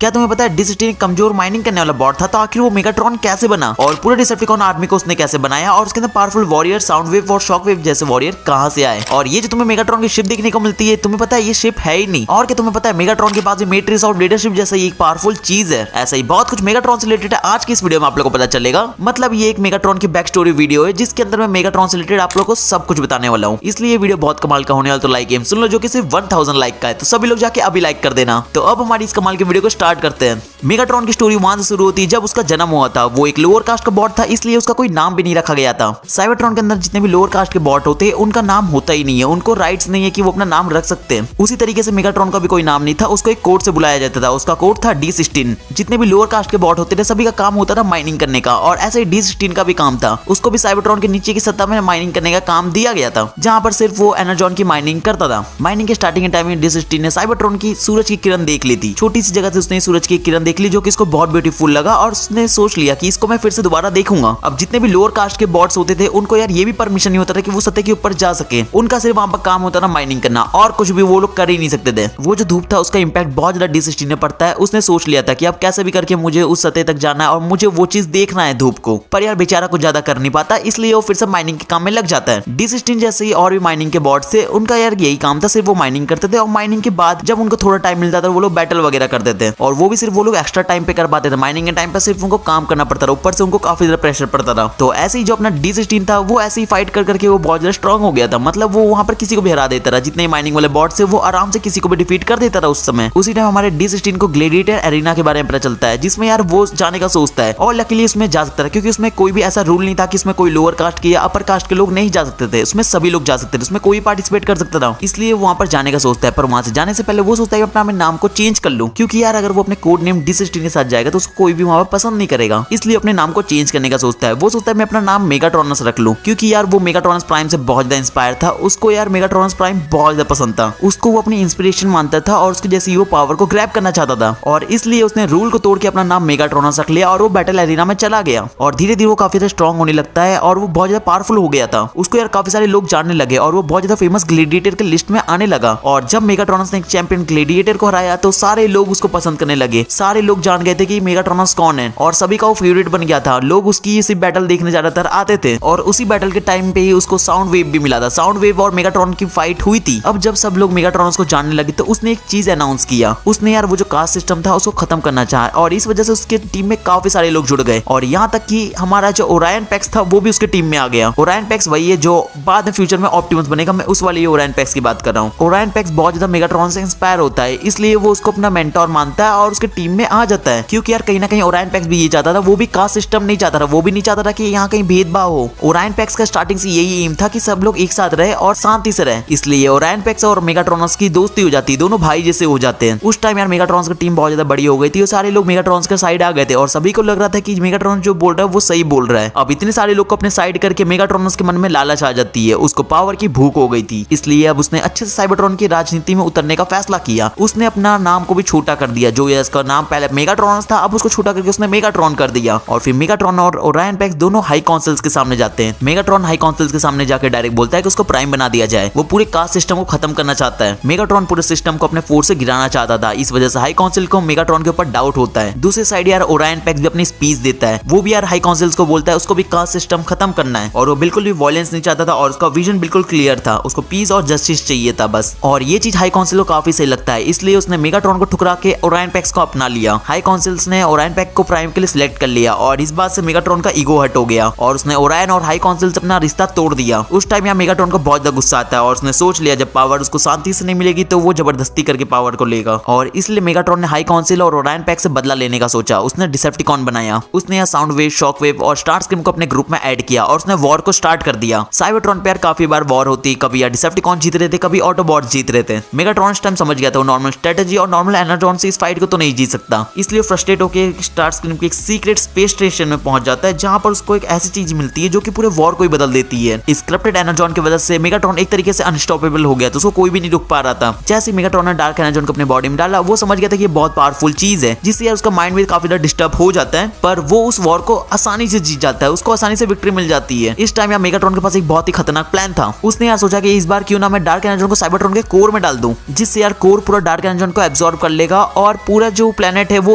क्या तुम्हें पता है डिसेप्टिकॉन कमजोर माइनिंग करने वाला बॉट था, तो आखिर वो मेगाट्रॉन कैसे बना और पूरे डिसेप्टिकॉन आर्मी को उसने कैसे बनाया और उसके अंदर पावरफुल वॉरियर, साउंड वेव और शॉक वेव जैसे वॉरियर कहां से आए। और ये जो तुम्हें मेगाट्रॉन की शिप देखने को मिलती है, तुम्हें पता है ये शिप है ही नहीं। और क्या तुम्हें पता है मेगाट्रॉन के पास मेट्रिक्स और लीडरशिप जैसा एक पावरफुल चीज है। ऐसा ही बहुत कुछ मेगाट्रॉन से रिलेटेड है आज की इस वीडियो में आप लोगों को पता चलेगा। मतलब ये एक मेगाट्रॉन की बैक स्टोरी वीडियो है जिसके अंदर मैं मेगाट्रॉन से रिलेटेड आप लोगों को सब कुछ बताने वाला हूँ। इसलिए ये वीडियो बहुत कमाल का होने वाला, तो लाइक गेम सुन लो जो कि सिर्फ 1000 लाइक का है, तो सभी लोग जाके अभी लाइक कर देना। तो अब हमारी इस कमाल की वीडियो को स्टार्ट करते हैं। मेगाट्रॉन की स्टोरी वहां से शुरू होती है जब उसका जन्म हुआ था। वो एक लोअर कास्ट का बॉट था, इसलिए उसका कोई नाम भी नहीं रखा गया था। साइबरट्रॉन के अंदर जितने भी लोअर कास्ट के बॉट होते हैं उनका नाम होता ही नहीं है, उनको राइट्स नहीं है कि वो अपना नाम रख सकते हैं। उसी तरीके से मेगाट्रॉन का भी कोई नाम नहीं था, उसको एक कोड से बुलाया जाता था। उसका कोड था D16। जितने भी लोअर कास्ट के बॉट होते थे सभी का काम होता था माइनिंग करने का, और ऐसे ही D16 का भी काम था। उसको भी साइबरट्रॉन के नीचे की सत्ता में माइनिंग करने का काम दिया गया था, जहां पर सिर्फ वो एनर्जॉन की माइनिंग करता था। माइनिंग के स्टार्टिंग के टाइम में D16 ने साइबरट्रॉन की सूरज की किरण देख ली थी। छोटी सी जगह से उसने सूरज की किरण देख ली जो कि इसको बहुत ब्यूटीफुल लगा, और उसने सोच लिया कि इसको मैं फिर से दोबारा देखूंगा। अब जितने भी लोअर कास्ट के बॉट्स होते थे उनको यार ये भी परमिशन नहीं होता था कि वो सतह के ऊपर जा सके। उनका सिर्फ वहां पर काम होता था माइनिंग करना, और कुछ भी वो लोग कर ही नहीं सकते थे। वो जो धूप था उसका इंपैक्ट बहुत ज्यादा D16 में पड़ता है। उसने सोच लिया था कि अब कैसे भी करके मुझे उस सतह तक जाना है और मुझे वो चीज देखना है धूप को। पर यार बेचारा कुछ ज्यादा कर नहीं पाता, इसलिए वो फिर से माइनिंग के काम में लग जाता है। D16 जैसे ही और भी माइनिंग के बॉट्स थे, उनका यार यही काम था, सिर्फ वो माइनिंग करते थे। और माइनिंग के बाद जब उनको थोड़ा टाइम मिलता था वो लोग बैटल वगैरह करते थे, और वो भी सिर्फ वो लोग एक्स्ट्रा टाइम पे कर पाते थे। माइनिंग के टाइम पे सिर्फ उनको काम करना पड़ता था, ऊपर से उनको काफी ज्यादा प्रेशर पड़ता था। तो ऐसे ही जो अपना D16 था वो ऐसे ही फाइट कर करके वो बहुत ज्यादा स्ट्रांग हो गया था। मतलब वो वहां पर किसी को भी हरा देता था। जितने माइनिंग वाले बॉट्स थे वो आराम से किसी को भी डिफीट कर देता था उस समय। उसी टाइम हमारे D16 को ग्लेडिएटर एरिना के बारे में पता चलता है, जिसमें यार वो जाने का सोचता है, और लकीली उसमें जा सकता है क्योंकि उसमें कोई भी ऐसा रूल नहीं था कि उसमें कोई लोअर कास्ट के या अपर कास्ट के लोग नहीं जा सकते थे। उसमें सभी लोग जा सकते थे, उसमें कोई पार्टिसिपेट कर सकता था। इसलिए वहां पर जाने का सोचता है, पर वहां से जाने से पहले वो सोचता है कि अपना नाम को चेंज कर लूं, क्योंकि यार अगर वो अपने कोड नेम D16 के साथ जाएगा तो उसको कोई भी वहां पर पसंद नहीं करेगा। इसलिए अपने नाम को चेंज करने का सोचता है। वो सोचता है मैं अपना नाम मेगाट्रॉनस रख लूं, क्योंकि यार वो मेगाट्रॉनस प्राइम से बहुत ज्यादा इंस्पायर था। उसको यार मेगाट्रॉनस प्राइम बहुत ज्यादा पसंद था, उसको वो अपनी इंस्पिरेशन मानता था और उसकी जैसी वो पावर को ग्रैब करना चाहता था। और इसलिए उसने रूल को तोड़ के अपना नाम मेगाट्रॉनस रख लिया और वो बैटल एरिना में चला गया। और धीरे धीरे वो काफी ज्यादा स्ट्रांग होने लगता है और वो बहुत ज्यादा पावरफुल हो गया था। उसको यार काफी सारे लोग जानने लगे और वो बहुत ज्यादा फेमस ग्लेडिएटर के लिस्ट में आने लगा। और जब मेगाट्रॉनस ने एक चैंपियन ग्लेडिएटर को हराया तो सारे लोग उसको पसंद करने लगे। सारे लोग जान गए थे कि मेगाट्रॉनस कौन है, और सभी का वो फेवरेट बन गया था। लोग उसकी इसी बैटल देखने ज्यादातर आते थे, और उसी बैटल के टाइम पे ही उसको साउंड वेव भी मिला था। साउंड वेव और मेगाट्रॉन की फाइट हुई थी। अब जब सब लोग मेगाट्रॉनस को जानने लगे तो उसने एक चीज अनाउंस किया। उसने यार वो जो कास्ट सिस्टम था उसको खत्म करना चाहा, और इस वजह से उसके टीम में काफी सारे लोग जुड़ गए। और यहाँ तक कि हमारा जो ओरायन पैक्स था वो भी उसके टीम में आ गया। ओरायन पैक्स वही है जो बाद में फ्यूचर में ऑप्टिमस बनेगा। मैं उस वाली ओरायन पैक्स की बात कर रहा हूँ। ओरायन पैक्स बहुत ज्यादा मेगाट्रॉन से इंस्पायर होता है, इसलिए वो उसको अपना मेंटोर मानता है और उसके टीम में आ जाता है। क्योंकि यार कहीं ना कहीं ओरायन पैक्स भी ये चाहता था, वो भी कास्ट सिस्टम नहीं चाहता था। वो भी नहीं चाहता था कि यहाँ कहीं भेदभाव हो। ओरायन पैक्स का स्टार्टिंग से यही एम था कि सब लोग एक साथ रहे और शांति से रहे। इसलिए ओरायन पैक्स और मेगाट्रॉनस की दोस्ती हो जाती है, दोनों भाई जैसे हो जाते हैं। उस टाइम यार मेगाट्रॉनस की टीम बहुत ज्यादा बड़ी हो गई थी और सारे लोग मेगाट्रॉनस के साइड आ गए थे, और सभी को लग रहा था कि मेगाट्रॉनस जो बोल रहा है वो सही बोल रहा है। अब इतने सारे लोग को अपने साइड करके मेगाट्रॉनस के मन में लालच आ जाती है, उसको पावर की भूख हो गई थी। इसलिए अब उसने अच्छे से साइबरट्रॉन की राजनीति में उतरने का फैसला किया। उसने अपना नाम को भी छोटा कर दिया। जो इसका नाम पहले मेगाट्रॉनस था अब उसको छोटा करके उसने मेगाट्रॉन कर दिया। और फिर मेगाट्रॉन और ओरायन पैक्स दोनों हाई काउंसिल्स के सामने जाते हैं। मेगाट्रॉन हाई काउंसिल्स के सामने जाकर डायरेक्ट बोलता है कि उसको प्राइम बना दिया जाए। वो पूरे कास्ट सिस्टम को खत्म करना चाहता है। मेगाट्रॉन पूरे सिस्टम को अपने फोर्स से गिराना चाहता था। इस वजह से हाई काउंसिल को मेगाट्रॉन के ऊपर डाउट होता है। दूसरी साइड यार ओरायन पैक्स भी अपनी स्पीच देता है। वो भी यार हाई काउंसिल्स को बोलता है उसको भी कास्ट सिस्टम खत्म करना है, और वो बिल्कुल भी वायलेंस नहीं चाहता था, और उसका विजन बिल्कुल क्लियर था। उसको पीस और जस्टिस चाहिए था बस। और ये चीज हाई काउंसिल को काफी सही लगता है, इसलिए उसने मेगाट्रॉन को ठुकरा के ओरायन पैक्स को अपना लिया। हाई काउंसिल्स ने ओरायन पैक्स को प्राइम के लिए सिलेक्ट कर लिया, और इस बात से मेगाट्रॉन का ईगो हर्ट हो गया और उसने ओरायन और हाई काउंसिल से अपना रिश्ता तोड़ दिया। उस टाइम यहाँ मेगाट्रॉन को बहुत ज्यादा गुस्सा आता है, और उसने सोच लिया जब पावर उसको शांति से नहीं मिलेगी तो वो जबरदस्ती करके पावर को लेगा। और इसलिए मेगाट्रॉन ने हाई काउंसिल और ओरायन पैक्स से बदला लेने का सोचा। उसने डिसेप्टिकॉन बनाया। उसने यहाँ साउंड वेव, शॉक वेव और स्टार स्क्रीम को अपने ग्रुप में ऐड किया, और उसने वॉर को स्टार्ट कर दिया। साइबरट्रॉन पे यार काफी बार वॉर होती, कभी यार डिसेप्टिकॉन जीत रहे थे, कभी ऑटोबॉट्स जीत रहे थे। मेगाट्रॉन इस टाइम समझ गया था वो नॉर्मल स्ट्रेटेजी और नॉर्मल एनर्जॉन से इस फाइट को तो नहीं जीत सकता। इसलिए फ्रस्ट्रेट होकर स्टार स्क्रीम की एक सीक्रेट स्पेस स्टेशन में पहुंच जाता है, जहां पर उसको एक ऐसी चीज मिलती है जो कि पूरे वॉर को ही बदल देती है। इस करप्टेड एनर्जॉन की वजह से मेगाट्रॉन एक तरीके से अनस्टॉपेबल हो गया, तो उसको कोई भी नहीं रुक पा रहा था। जैसे मेगाट्रॉन ने डार्क एनर्जॉन को अपने बॉडी में डाला, वो समझ गया था कि ये बहुत पावरफुल चीज है, जिससे यार उसका माइंड भी काफी ज्यादा डिस्टर्ब हो जाता है। पर वो उस वॉर को आसानी से जीत जाता है, उसको आसानी से विक्ट्री मिल जाती है। इस टाइम यार मेगाट्रॉन के पास एक बहुत ही खतरनाक प्लान था। उसने यार सोचा कि इस बार क्यों ना मैं डार्क एनर्जॉन को साइबरट्रॉन के कोर में डाल दूं, जिससे यार कोर पूरा डार्क एनर्जॉन को एब्जॉर्ब कर लेगा और पूरा जो प्लेनेट है वो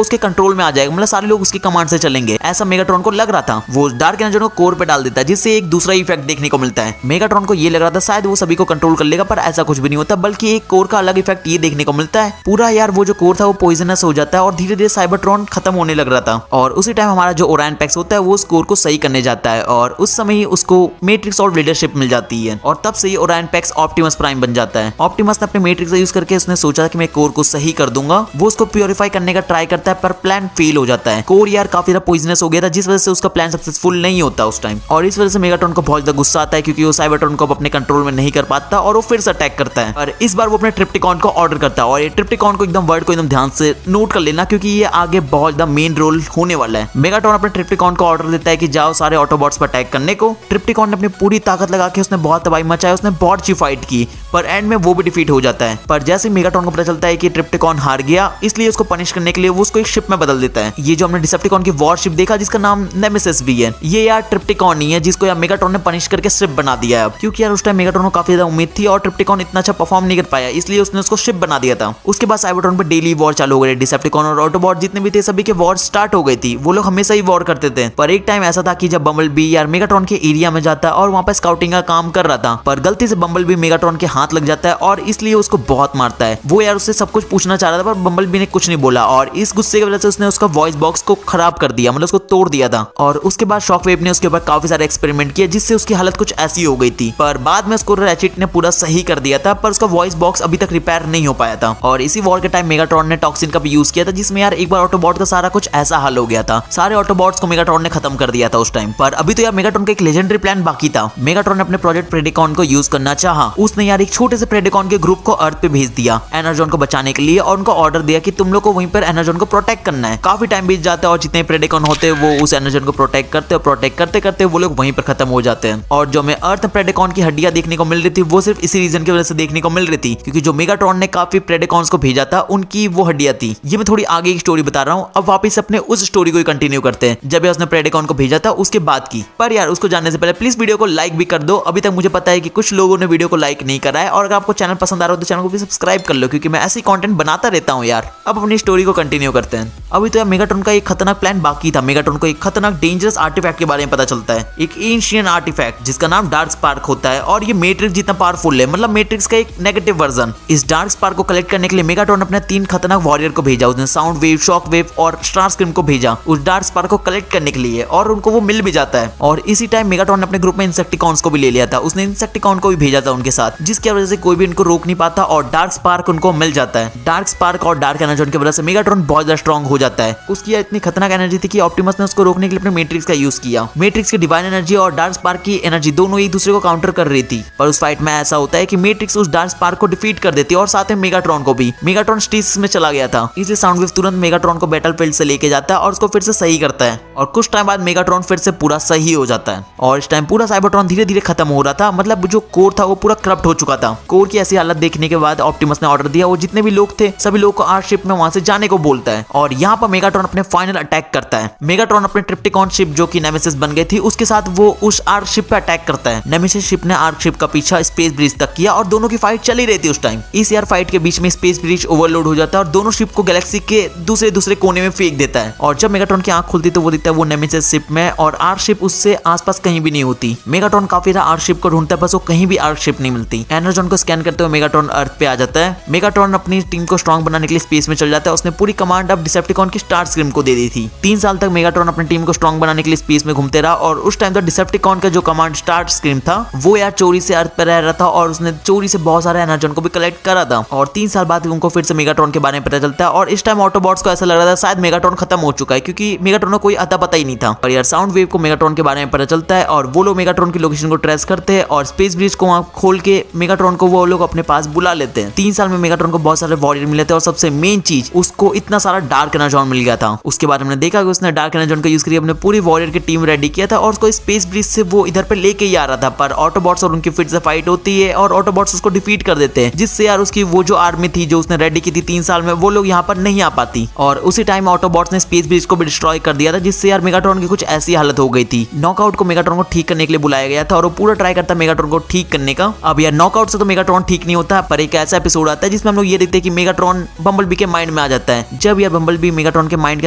उसके कंट्रोल में आ जाएगा, मतलब सारे लोग उसकी कमांड से चलेंगे, ऐसा मेगाट्रॉन को लग रहा था। वो डार्क एनर्जी को कोर पे डाल देता है जिससे एक दूसरा इफेक्ट देखने को मिलता है। मेगाट्रॉन को ये लग रहा था शायद वो सभी को कंट्रोल कर लेगा, पर ऐसा कुछ भी नहीं होता, बल्कि एक कोर का अलग इफेक्ट ये देखने को मिलता है। पूरा यार वो जो कोर था वो पॉइजनस हो जाता है और धीरे धीरे साइबरट्रॉन खत्म होने लग रहा था। और उसी टाइम हमारा जो ओरायन पैक्स होता है वो उस कोर को सही करने जाता है और उस समय ही उसको मैट्रिक्स और लीडरशिप मिल जाती है और तब से ही ओरायन पैक्स ऑप्टिमस प्राइम बन जाता है। ऑप्टिमस ने अपने मैट्रिक्स यूज करके उसने सोचा कि मैं कोर को सही कर दूंगा। वो उसको प्योरीफाई करने का ट्राई करता है पर प्लान फेल हो जाता है। कोर यार काफी ज्यादा पॉइजनस हो गया था जिस वजह से उसका प्लान सक्सेसफुल नहीं होता उस टाइम, और इस वजह से मेगाट्रॉन को बहुत ज्यादा गुस्सा आता है क्योंकि वो साइबरट्रॉन को अपने कंट्रोल में नहीं कर पाता और वो फिर से अटैक करता है। और इस बार वो अपने ट्रिप्टिकॉन को ऑर्डर करता है और ये ट्रिप्टिकॉन को एकदम वर्ड को एकदम ध्यान से नोट कर लेना क्योंकि ये आगे बहुत ज्यादा मेन रोल होने वाला है। मेगाट्रॉन अपने ट्रिप्टिकॉन को ऑर्डर देता है कि जाओ सारे ऑटोबॉट्स पर अटैक करने को। ट्रिप्टिकॉन ने अपनी पूरी ताकत लगा के उसने बहुत तबाही मचाई, उसने बहुत अच्छी फाइट की, पर एंड में वो भी डिफीट हो जाता है। पर जैसे मेगाट्रॉन को पता चलता है कि ट्रिप्टिकॉन हार गया, इसलिए उसको पनिश करने के लिए वो उसको एक शिप में बदल देता है। ये जो हमने डिसेप्टिकॉन की वॉर शिप देखा जिसका नाम नेमेसिस भी है, ये यार ट्रिप्टिकॉन नहीं है जिसको यार मेगाट्रॉन ने पनिश करके शिप बना दिया है। क्योंकि यार उस टाइम मेगाट्रॉन को काफी ज्यादा उम्मीद थी और ट्रिप्टिकॉन इतना अच्छा परफॉर्म नहीं कर पाया, इसलिए उसने उसको शिप बना दिया था। उसके बाद साइबरट्रॉन पे डेली वॉर चालू हो गई। डिसेप्टिकॉन और ऑटोबॉट जितने भी थे सभी के वॉर स्टार्ट हो गई थी। वो लोग हमेशा ही वॉर करते थे, पर एक टाइम ऐसा था कि जब बम्बलबी यार मेगाट्रॉन के एरिया में जाता है और वहां पर स्काउटिंग का काम कर रहा था, पर गलती से बम्बलबी मेगाट्रॉन के हाथ लग जाता है और इसलिए उसको बहुत मारता है। वो यार उससे सब कुछ पूछना चाह रहा था पर बम्बलबी ने कुछ नहीं बोला और इस गुस्से की वजह से उसने उसका वॉइस बॉक्स को खराब कर दिया, मतलब उसको तोड़ दिया था। और उसके बाद शॉकवेव ने उसके ऊपर काफी सारे एक्सपेरिमेंट किए जिससे उसकी हालत कुछ ऐसी हो गई थी, पर बाद में उसको रैचेट ने पूरा सही कर दिया था, पर उसका वॉइस बॉक्स अभी तक रिपेयर नहीं हो पाया था। और इसी वॉर के टाइम मेगाट्रॉन ने टॉक्सिन का भी यूज किया था जिसमें यार एक बार ऑटोबॉट का सारा कुछ ऐसा हाल हो गया था, सारे ऑटोबॉट्स को मेगाट्रॉन ने खत्म कर दिया था उस टाइम। पर अभी तो यार मेगाट्रॉन का एक लेजेंडरी प्लान बाकी था। मेगाट्रॉन ने अपने प्रोजेक्ट प्रेडिकॉन को यूज करना चाहा। उसने यार एक छोटे से प्रेडिकॉन के ग्रुप को अर्थ पे भेज दिया एनर्जॉन को बचाने के लिए और उनको ऑर्डर दिया कि तुम लोग को वहीं पर एनर्जॉन को प्रोटेक्ट करना है। काफी टाइम बीत जाता है और जितने प्रेडिकॉन होते हैं वो उस एनर्जॉन को प्रोटेक्ट करते हैं, प्रोटेक्ट करते करते वो लोग वहीं पर खत्म हो जाते हैं। और जो हमें अर्थ प्रेडिकॉन की हड्डियां देखने को मिल रही थी वो सिर्फ इसी रीजन की वजह से देखने को मिल रही थी क्योंकि जो मेगाट्रॉन ने काफी प्रेडिकॉन्स को भेजा था उनकी वो हड्डियां थी। ये मैं थोड़ी आगे की स्टोरी बता रहा हूँ। अब वापस अपने उस स्टोरी को कंटिन्यू करते हैं जब उसने प्रेडिकॉन को भेजा था उसके बाद की। पर यार उसको जानने से पहले प्लीज वीडियो को लाइक भी कर दो। अभी तक मुझे पता है कि कुछ लोगों ने वीडियो को लाइक नहीं करा है और अगर आपको चैनल पसंद आ रहा हो तो चैनल को भी सब्सक्राइब कर लो क्योंकि मैं ऐसी कंटेंट बनाता रहता हूँ यार। अब अपनी स्टोरी को कंटिन्यू करते हैं। अभी तो यार मेगाट्रॉन का एक खतरनाक प्लान बाकी था। मेगाट्रॉन को एक खतरनाक डेंजरस आर्टिफैक्ट के बारे में पता चलता है, एक एंशिएंट आर्टिफैक्ट जिसका नाम डार्क स्पार्क होता है और ये मैट्रिक्स जितना पावरफुल है, मतलब मैट्रिक्स का एक नेगेटिव वर्जन। इस डार्क स्पार्क को कलेक्ट करने के लिए मेगाट्रॉन अपने 3 खतरनाक वॉरियर को भेजा। उसने साउंड वेव, शॉक वेव और स्टार स्क्रीम को भेजा उस डार्क स्पार्क को कलेक्ट करने के लिए और उनको वो मिल भी जाता है। और इसी टाइम मेगाट्रॉन ने अपने ग्रुप में इंसेक्टिकॉन्स को भी ले लिया था। उसने इंसेक्टिकॉन को भी भेजा था उनके साथ जिसकी वजह से कोई भी इनको रोक नहीं पाता और डार्क स्पार्क उनको मिल जाता है। डार्क स्पार्क और डार्क एनर्जॉन की वजह से मेगाट्रॉन बहुत ज्यादा स्ट्रॉन्ग हो जाता है। उसकी इतनी खतरनाक एनर्जी थी कि ऑप्टिमस ने उसको रोकने के लिए अपने मैट्रिक्स का यूज किया। मैट्रिक्स की डिवाइन एनर्जी और डार्क स्पार्क की एनर्जी दोनों एक दूसरे को काउंटर कर रही थी, पर उस फाइट में ऐसा होता है कि मैट्रिक्स उस डार्क स्पार्क को डिफीट कर देती है और साथ में मेगाट्रॉन को भी। मेगाट्रॉन स्टेसिस में चला गया था इसलिए साउंडवेव तुरंत मेगाट्रॉन को बैटलफील्ड से लेके जाता है और उसको फिर से सही करता है और कुछ टाइम बाद मेगाट्रॉन फिर से पूरा सही हो जाता है। और इस टाइम पूरा साइबरट्रॉन धीरे धीरे खत्म हो रहा था, मतलब जो कोर था वो पूरा करप्ट हो चुका था। कोर की ऐसी हालत देखने के बाद ऑप्टिमस ने ऑर्डर दिया वो जितने भी लोग थे सभी लोग को आर्थ शिप में वहां से जाने को बोलता है और यहाँ पर मेगाट्रॉन अपने फाइनल अटैक करता है। मेगाट्रॉन अपने ट्रिप्टिकॉन शिप जो कि नेमेसिस बन गई थी उसके साथ वो उस आर्थ शिप पे अटैक करता है। नेमेसिस शिप ने आर्थ शिप का पीछा स्पेस ब्रिज तक किया और दोनों की फाइट चली रही थी उस टाइम। इस यार फाइट के बीच में स्पेस ब्रिज ओवरलोड हो जाता है और दोनों शिप को गैलेक्सी के दूसरे कोने में फेंक देता है। और जब मेगाट्रॉन की आंख खुलती तो वो दिखता है वो नेमेसिस शिप में और आर्थ शिप उससे आसपास कहीं भी नहीं होती। मेगाट्रॉन काफी आर्थ शिप को ढूंढता है बस वो कहीं भी आर्थ शिप नहीं मिलती। एनर्जॉन को स्कैन करते हुए मेगाट्रॉन अर्थ पे आ जाता है। मेगाट्रॉन अपनी टीम को स्ट्रॉन्ग बनाने के लिए स्पेस में चल जाता है। उसने पूरी कमांड अब डिसेप्टिकॉन की स्टार स्क्रीम को दे दी थी। 3 साल तक मेगाट्रॉन अपनी टीम को स्ट्रॉन्ग बनाने के लिए स्पेस में घूमते रहा और उस टाइम तक डिसेप्टिकॉन का जो कमांड स्टार स्क्रीम था वो यार चोरी से अर्थ पर रह रहा था और उसने चोरी से बहुत सारे एनर्जॉन को भी कलेक्ट करा था। और 3 साल बाद उनको फिर से मेगाट्रॉन के बारे में पता चलता है और इस टाइम ऑटोबॉट्स को ऐसा लग रहा था शायद मेगाट्रॉन खत्म हो चुका है क्योंकि मेगाट्रॉन को कोई अता पता ही नहीं था। और यार साउंड वेव को मेगाट्रॉन के बारे में पता चलता है और वो लोग मेगाट्रॉन की लोकेशन को ट्रेस करते हैं और स्पेस ब्रिज को वहां खोल के मेगाट्रॉन को वो लोग अपने पास बुला लेते हैं। 3 साल में मेगाट्रॉन को बहुत सारे वॉरियर मिले थे और सबसे मेन चीज उसको इतना सारा डार्क एनर्जी एनाजॉन मिल गया था। उसके बाद हमने देखा कि उसने डार्क एनाजॉन का यूज करके अपने पूरी वॉरियर की टीम रेडी किया था और उसको स्पेस ब्रिज से वो इधर पे लेके ही आ रहा था, पर ऑटोबॉट्स और उनकी फिर से फाइट होती है और ऑटोबॉट्स उसको डिफीट कर देते हैं, जिससे यार उसकी वो जो आर्मी थी जो उसने रेडी की थी 3 साल में, वो लोग यहाँ पर नहीं आ पाती। और उसी टाइम ऑटोबॉट्स ने स्पेस ब्रिज को भी डिस्ट्रॉय कर दिया था, जिससे यार मेगाट्रॉन की कुछ ऐसी हालत हो गई थी। नॉकआउट को मेगाट्रॉन को ठीक करने के लिए बुलाया गया था और वो पूरा ट्राई करता मेगाट्रॉन को ठीक करने का। अब यार नॉकआउट से तो मेगाट्रॉन ठीक नहीं होता, पर एक ऐसा एपिसोड आता है जिसमें हम लोग ये देखते हैं कि मेगाट्रॉन बम्बलबी के माइंड में आ जाता है। जब यार बम्बलबी मेगाट्रॉन के माइंड के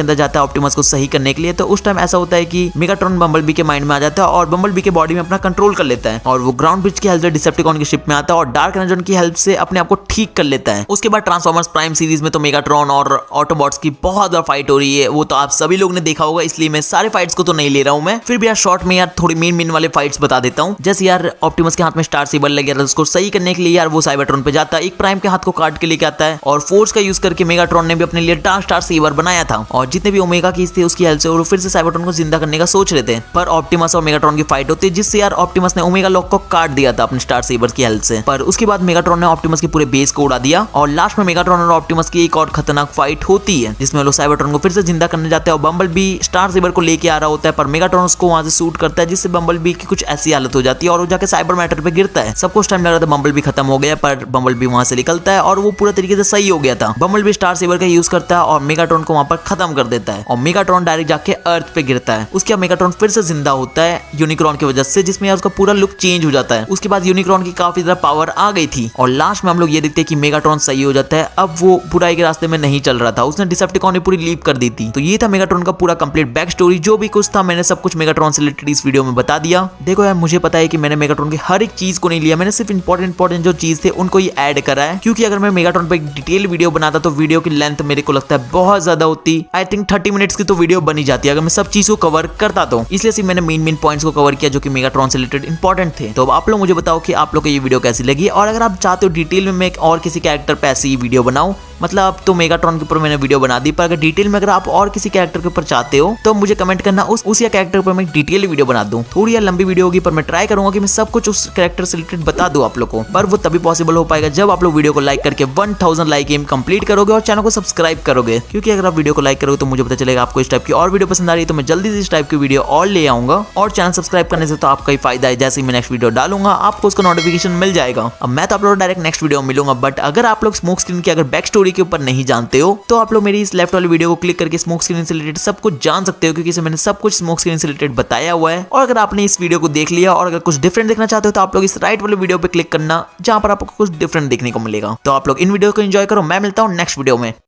अंदर जाता है ऑप्टिमस को सही करने के लिए, तो उस टाइम ऐसा होता है कि मेगाट्रॉन बम्बलबी के माइंड में आ जाता है और बम्बलबी के बॉडी में अपना कंट्रोल कर लेता है और वो ग्राउंड ब्रिज की हेल्प से डिसेप्टिकॉन की शिप में आता है और डार्क एनाजॉन की हेल्प से अपने आप को ठीक कर लेता है। उसके बाद ट्रांसफॉर्मर्स प्राइम सीरीज में तो मेगाट्रॉन और ऑटोबॉट्स की बहुत बार फाइट हो रही है, वो तो आप सभी लोग ने देखा होगा, इसलिए मैं सारे फाइट्स को तो नहीं ले रहा हूं मैं। फिर भी यार शॉर्ट में यार थोड़ी मेन वाले फाइट्स बता देता हूं। जैसे यार ऑप्टिमस के हाथ में स्टार सेबर लग गया था, उसको सही करने के लिए यार वो साइबरट्रॉन पे जाता है, एक प्राइम के हाथ को काट के लेके आता है और फोर्स का यूज करके मेगाट्रॉन ने भी अपने लिए डार्क स्टार सेबर बनाया था और जितने भी ओमेगा कीज थे उसकी हेल्प से वो फिर से साइबरट्रॉन को जिंदा करने का सोच रहे थे। पर ऑप्टिमस और मेगाट्रॉन की फाइट होती है, जिससे यार ऑप्टिमस ने ओमेगा लॉक को काट दिया था अपने स्टार सेबर की हेल्प से। पर उसके बाद मेगाट्रॉन ने ऑप्टिमस के पूरे बेस को उड़ा दिया और लास्ट में मेगाट्रॉन और ऑप्टिमस की एक और खतरनाक फाइट होती है, जिसमें लोग साइबरट्रॉन को फिर से जिंदा करने जाते हैं और बम्बल बी स्टार सेबर को लेके आ रहा होता है, पर मेगाट्रॉन उसको वहां से शूट करता है, जिससे बम्बल बी की कुछ ऐसी हालत हो जाती है और वो जाके साइबर मैटर पे गिरता है। सबको उस टाइम लग रहा था बम्बल बी खत्म हो गया, पर बम्बल बी वहां से निकलता है और वो पूरा तरीके से सही हो गया था। बम्बल बी स्टार सेबर का यूज करता है और मेगाट्रॉन को वहां पर खत्म कर देता है और मेगाट्रॉन डायरेक्ट जाके अर्थ पे गिरता है। उसके बाद मेगाट्रॉन फिर से जिंदा होता है यूनिक्रॉन की वजह से, जिसमें उसका पूरा लुक चेंज हो जाता है। उसके बाद यूनिक्रॉन की काफी ज्यादा पावर आ गई थी और लास्ट में हम लोग ये देखते हैं कि मेगाट्रॉन सही हो जाता है। अब वो बुराई के रास्ते में नहीं चल रहा था, उसने डिसेप्टिकॉन ने पूरी लीप कर दी थी। तो ये था मेगाट्रॉन का पूरा कंप्लीट बैक स्टोरी। जो भी कुछ था मैंने सब कुछ मेगाट्रॉन से रिलेटेड इस वीडियो में बता दिया। देखो यार मुझे पता है कि मैंने मेगाट्रॉन की हर एक चीज को नहीं लिया, मैंने सिर्फ इंपॉर्टेंट जो चीज थे उनको ही ऐड करा है, क्योंकि अगर मैं मेगाट्रॉन पे एक डिटेल वीडियो बनाता तो वीडियो की लेंथ मेरे को लगता है बहुत ज्यादा होती। आई थिंक 30 मिनट्स की तो वीडियो बनी जाती है अगर मैं सब चीज को कवर करता तो। इसलिए सिर्फ मैंने मेन पॉइंट्स को कवर किया जो कि मेगाट्रॉन से रिलेटेड इंपॉर्टेंट थे। तो अब आप लोग मुझे बताओ कि आप लोग को ये वीडियो कैसी लगी और अगर आप चाहते हो डिटेल में मैं एक और किसी कैरेक्टर पे ऐसी ही वीडियो बनाऊं, मतलब अब तो मेगाट्रॉन के ऊपर मैंने वीडियो बना दी, पर अगर डिटेल में अगर आप और किसी कैरेक्टर के ऊपर चाहते हो तो मुझे कमेंट करना, उस या कैरेक्टर पर मैं डिटेल वीडियो बना दूं। थोड़ी यार लंबी वीडियो होगी पर मैं ट्राई करूंगा कि मैं सब कुछ उस कैरेक्टर से रिलेटेड बता दूं आप लोग को, पर वो तभी पॉसिबल हो पाएगा जब आप लोग वीडियो को लाइक करके 1000 लाइक एम कंप्लीट करोगे और चैनल को सब्सक्राइब करोगे। क्योंकि अगर आप वीडियो को लाइक करोगे तो मुझे पता चलेगा आपको इस टाइप की और वीडियो पसंद आ रही है, तो मैं जल्दी से इस टाइप की वीडियो और ले आऊंगा। और चैनल सब्सक्राइब करने से तो आपका ही फायदा है, जैसे ही मैं नेक्स्ट वीडियो डालूंगा आपको उसका नोटिफिकेशन मिल जाएगा। अब मैं तो आप लोग डायरेक्ट नेक्स्ट वीडियो में मिलूंगा, बट अगर आप लोग स्मोक स्क्रीन की अगर बैक स्टोरी के ऊपर नहीं जानते हो तो आप लोग मेरी इस लेफ्ट वाली वीडियो को क्लिक करके स्मोक स्क्रीन से रिलेटेड सब कुछ जान सकते हो, क्योंकि इसमें मैंने सब कुछ स्मोक स्क्रीन से रिलेटेड बताया हुआ है। और अगर आपने इस वीडियो को देख लिया और अगर कुछ डिफरेंट देखना चाहते हो तो आप लोग इस राइट वाले वीडियो पे क्लिक करना, जहां पर आपको कुछ डिफरेंट देखने को मिलेगा। तो आप लोग इन वीडियो को एंजॉय करो, मैं मिलता हूं नेक्स्ट वीडियो में।